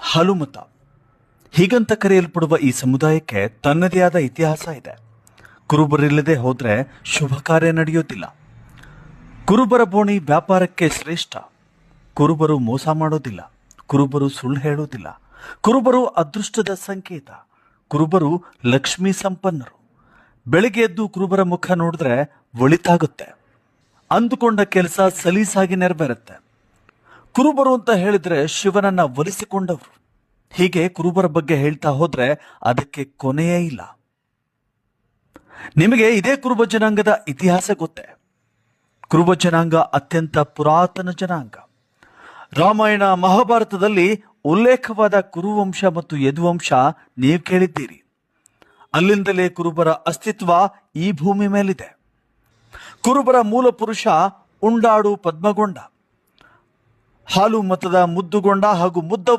ಹಲುಮತ ಹೀಗಂತ ಕರೆಯಲ್ಪಡುವ ಈ ಸಮುದಾಯಕ್ಕೆ ತನ್ನದೇ ಆದ ಇತಿಹಾಸ ಇದೆ. ಕುರುಬರಿಲ್ಲದೆ ಹೋದ್ರೆ ಶುಭ ಕಾರ್ಯ ನಡೆಯೋದಿಲ್ಲ. ಕುರುಬರ ಬೋಣಿ ವ್ಯಾಪಾರಕ್ಕೆ ಶ್ರೇಷ್ಠ. ಕುರುಬರು ಮೋಸ ಮಾಡೋದಿಲ್ಲ. ಕುರುಬರು ಸುಳ್ಳು ಹೇಳೋದಿಲ್ಲ. ಕುರುಬರು ಅದೃಷ್ಟದ ಸಂಕೇತ. ಕುರುಬರು ಲಕ್ಷ್ಮೀ ಸಂಪನ್ನರು. ಬೆಳಿಗ್ಗೆ ಎದ್ದು ಕುರುಬರ ಮುಖ ನೋಡಿದ್ರೆ ಒಳಿತಾಗುತ್ತೆ. ಅಂದುಕೊಂಡ ಕೆಲಸ ಸಲೀಸಾಗಿ ನೆರವೇರುತ್ತೆ. ಕುರುಬರು ಅಂತ ಹೇಳಿದ್ರೆ ಶಿವನನ್ನ ಒಲಿಸಿಕೊಂಡವರು. ಹೀಗೆ ಕುರುಬರ ಬಗ್ಗೆ ಹೇಳ್ತಾ ಹೋದ್ರೆ ಅದಕ್ಕೆ ಕೊನೆಯೇ ಇಲ್ಲ. ನಿಮಗೆ ಇದೇ ಕುರುಬ ಜನಾಂಗದ ಇತಿಹಾಸ ಗೊತ್ತೇ? ಕುರುಬ ಜನಾಂಗ ಅತ್ಯಂತ ಪುರಾತನ ಜನಾಂಗ. ರಾಮಾಯಣ ಮಹಾಭಾರತದಲ್ಲಿ ಉಲ್ಲೇಖವಾದ ಕುರುವಂಶ ಮತ್ತು ಯದುವಂಶ ನೀವು ಕೇಳಿದ್ದೀರಿ. ಅಲ್ಲಿಂದಲೇ ಕುರುಬರ ಅಸ್ತಿತ್ವ ಈ ಭೂಮಿ ಮೇಲಿದೆ. ಕುರುಬರ ಮೂಲ ಪುರುಷ ಉಂಡಾಡು ಪದ್ಮಗೊಂಡ, ಹಾಲು ಮತದ ಮುದ್ದುಗೊಂಡ ಹಾಗೂ ಮುದ್ದ